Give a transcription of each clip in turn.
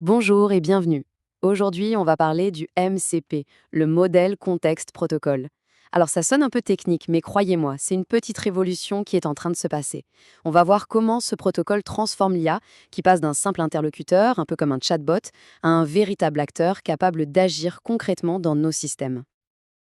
Bonjour et bienvenue. Aujourd'hui, on va parler du MCP, le modèle contexte protocole. Alors ça sonne un peu technique, mais croyez-moi, c'est une petite révolution qui est en train de se passer. On va voir comment ce protocole transforme l'IA, qui passe d'un simple interlocuteur, un peu comme un chatbot, à un véritable acteur capable d'agir concrètement dans nos systèmes.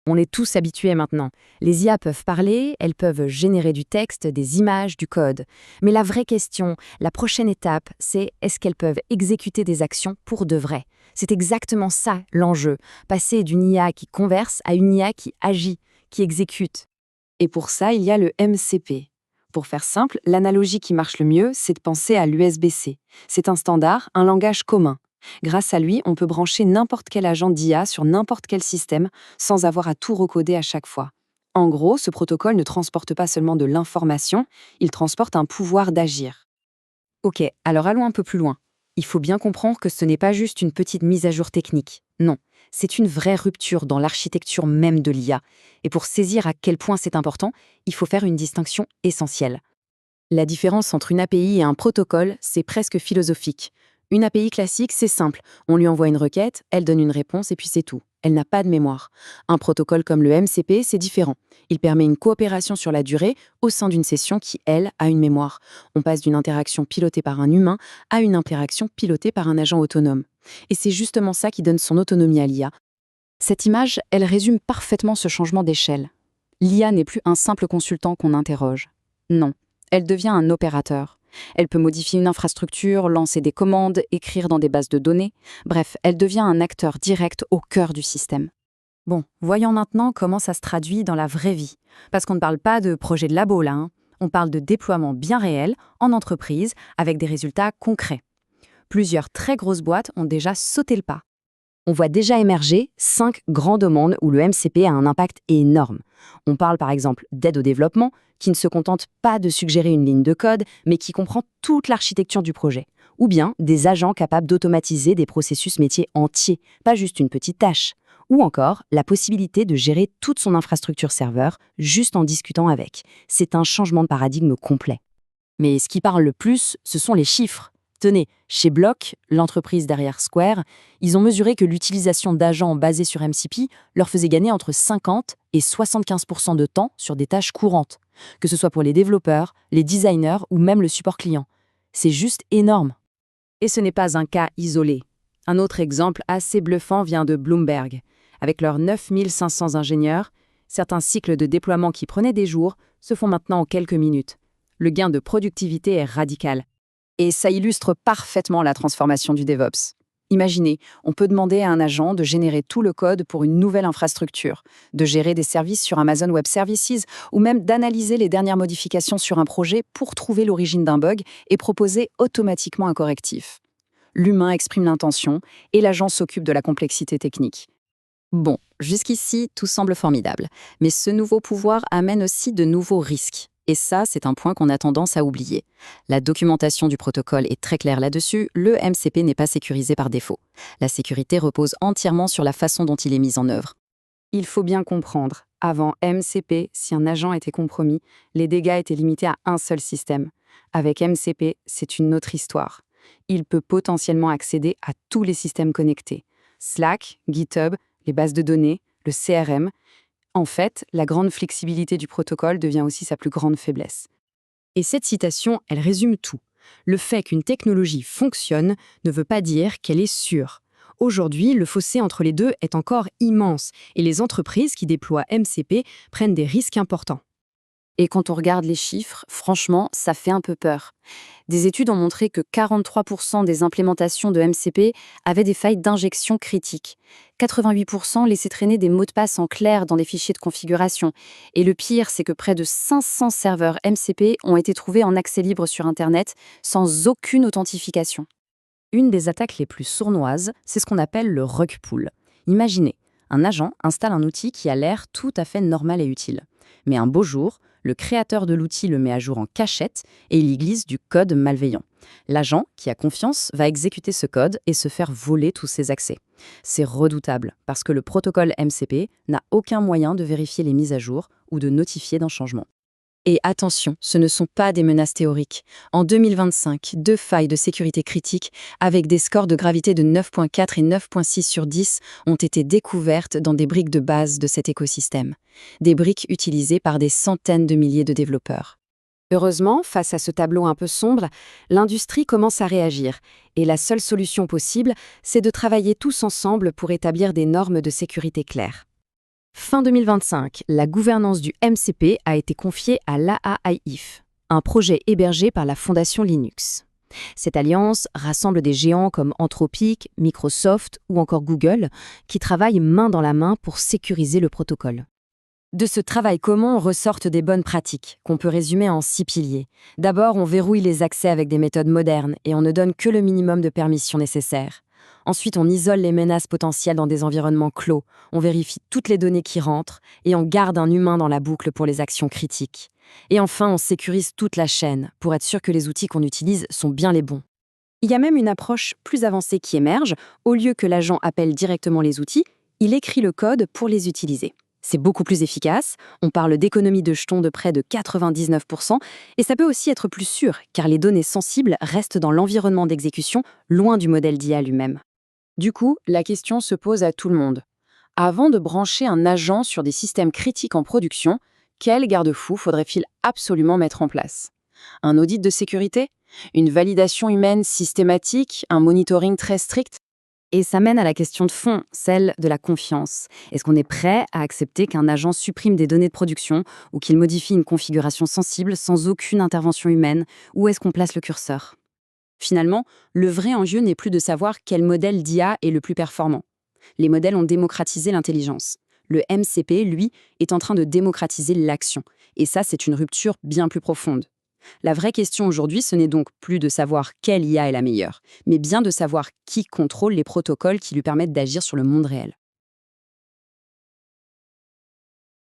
On est tous habitués maintenant. Les IA peuvent parler, elles peuvent générer du texte, des images, du code. Mais la vraie question, la prochaine étape, c'est est-ce qu'elles peuvent exécuter des actions pour de vrai? C'est exactement ça l'enjeu, passer d'une IA qui converse à une IA qui agit, qui exécute. Et pour ça, il y a le MCP. Pour faire simple, l'analogie qui marche le mieux, c'est de penser à l'USB-C. C'est un standard, un langage commun. Grâce à lui, on peut brancher n'importe quel agent d'IA sur n'importe quel système sans avoir à tout recoder à chaque fois. En gros, ce protocole ne transporte pas seulement de l'information, il transporte un pouvoir d'agir. Ok, alors allons un peu plus loin. Il faut bien comprendre que ce n'est pas juste une petite mise à jour technique. Non, c'est une vraie rupture dans l'architecture même de l'IA. Et pour saisir à quel point c'est important, il faut faire une distinction essentielle. La différence entre une API et un protocole, c'est presque philosophique. Une API classique, c'est simple. On lui envoie une requête, elle donne une réponse et puis c'est tout. Elle n'a pas de mémoire. Un protocole comme le MCP, c'est différent. Il permet une coopération sur la durée au sein d'une session qui, elle, a une mémoire. On passe d'une interaction pilotée par un humain à une interaction pilotée par un agent autonome. Et c'est justement ça qui donne son autonomie à l'IA. Cette image, elle résume parfaitement ce changement d'échelle. L'IA n'est plus un simple consultant qu'on interroge. Non, elle devient un opérateur. Elle peut modifier une infrastructure, lancer des commandes, écrire dans des bases de données. Bref, elle devient un acteur direct au cœur du système. Bon, voyons maintenant comment ça se traduit dans la vraie vie. Parce qu'on ne parle pas de projet de labo là, hein. On parle de déploiement bien réel, en entreprise, avec des résultats concrets. Plusieurs très grosses boîtes ont déjà sauté le pas. On voit déjà émerger 5 grands domaines où le MCP a un impact énorme. On parle par exemple d'aide au développement, qui ne se contente pas de suggérer une ligne de code, mais qui comprend toute l'architecture du projet. Ou bien des agents capables d'automatiser des processus métiers entiers, pas juste une petite tâche. Ou encore la possibilité de gérer toute son infrastructure serveur juste en discutant avec. C'est un changement de paradigme complet. Mais ce qui parle le plus, ce sont les chiffres. Tenez, chez Block, l'entreprise derrière Square, ils ont mesuré que l'utilisation d'agents basés sur MCP leur faisait gagner entre 50 et 75% de temps sur des tâches courantes, que ce soit pour les développeurs, les designers ou même le support client. C'est juste énorme. Et ce n'est pas un cas isolé. Un autre exemple assez bluffant vient de Bloomberg. Avec leurs 9500 ingénieurs, certains cycles de déploiement qui prenaient des jours se font maintenant en quelques minutes. Le gain de productivité est radical. Et ça illustre parfaitement la transformation du DevOps. Imaginez, on peut demander à un agent de générer tout le code pour une nouvelle infrastructure, de gérer des services sur Amazon Web Services ou même d'analyser les dernières modifications sur un projet pour trouver l'origine d'un bug et proposer automatiquement un correctif. L'humain exprime l'intention et l'agent s'occupe de la complexité technique. Bon, jusqu'ici, tout semble formidable. Mais ce nouveau pouvoir amène aussi de nouveaux risques. Et ça, c'est un point qu'on a tendance à oublier. La documentation du protocole est très claire là-dessus, le MCP n'est pas sécurisé par défaut. La sécurité repose entièrement sur la façon dont il est mis en œuvre. Il faut bien comprendre, avant MCP, si un agent était compromis, les dégâts étaient limités à un seul système. Avec MCP, c'est une autre histoire. Il peut potentiellement accéder à tous les systèmes connectés. Slack, GitHub, les bases de données, le CRM. En fait, la grande flexibilité du protocole devient aussi sa plus grande faiblesse. Et cette citation, elle résume tout. Le fait qu'une technologie fonctionne ne veut pas dire qu'elle est sûre. Aujourd'hui, le fossé entre les deux est encore immense et les entreprises qui déploient MCP prennent des risques importants. Et quand on regarde les chiffres, franchement, ça fait un peu peur. Des études ont montré que 43% des implémentations de MCP avaient des failles d'injection critiques. 88% laissaient traîner des mots de passe en clair dans des fichiers de configuration. Et le pire, c'est que près de 500 serveurs MCP ont été trouvés en accès libre sur Internet sans aucune authentification. Une des attaques les plus sournoises, c'est ce qu'on appelle le rug pull. Imaginez, un agent installe un outil qui a l'air tout à fait normal et utile. Mais un beau jour, le créateur de l'outil le met à jour en cachette et il y glisse du code malveillant. L'agent, qui a confiance, va exécuter ce code et se faire voler tous ses accès. C'est redoutable parce que le protocole MCP n'a aucun moyen de vérifier les mises à jour ou de notifier d'un changement. Et attention, ce ne sont pas des menaces théoriques. En 2025, 2 failles de sécurité critique, avec des scores de gravité de 9,4 et 9,6 sur 10, ont été découvertes dans des briques de base de cet écosystème. Des briques utilisées par des centaines de milliers de développeurs. Heureusement, face à ce tableau un peu sombre, l'industrie commence à réagir. Et la seule solution possible, c'est de travailler tous ensemble pour établir des normes de sécurité claires. Fin 2025, la gouvernance du MCP a été confiée à l'AAIF, un projet hébergé par la Fondation Linux. Cette alliance rassemble des géants comme Anthropic, Microsoft ou encore Google, qui travaillent main dans la main pour sécuriser le protocole. De ce travail commun ressortent des bonnes pratiques, qu'on peut résumer en 6 piliers. D'abord, on verrouille les accès avec des méthodes modernes et on ne donne que le minimum de permissions nécessaires. Ensuite, on isole les menaces potentielles dans des environnements clos, on vérifie toutes les données qui rentrent et on garde un humain dans la boucle pour les actions critiques. Et enfin, on sécurise toute la chaîne pour être sûr que les outils qu'on utilise sont bien les bons. Il y a même une approche plus avancée qui émerge. Au lieu que l'agent appelle directement les outils, il écrit le code pour les utiliser. C'est beaucoup plus efficace, on parle d'économie de jetons de près de 99%, et ça peut aussi être plus sûr, car les données sensibles restent dans l'environnement d'exécution, loin du modèle d'IA lui-même. Du coup, la question se pose à tout le monde. Avant de brancher un agent sur des systèmes critiques en production, quel garde-fou faudrait-il absolument mettre en place? Un audit de sécurité? Une validation humaine systématique? Un monitoring très strict? Et ça mène à la question de fond, celle de la confiance. Est-ce qu'on est prêt à accepter qu'un agent supprime des données de production ou qu'il modifie une configuration sensible sans aucune intervention humaine? Où est-ce qu'on place le curseur? Finalement, le vrai enjeu n'est plus de savoir quel modèle d'IA est le plus performant. Les modèles ont démocratisé l'intelligence. Le MCP, lui, est en train de démocratiser l'action. Et ça, c'est une rupture bien plus profonde. La vraie question aujourd'hui, ce n'est donc plus de savoir quelle IA est la meilleure, mais bien de savoir qui contrôle les protocoles qui lui permettent d'agir sur le monde réel.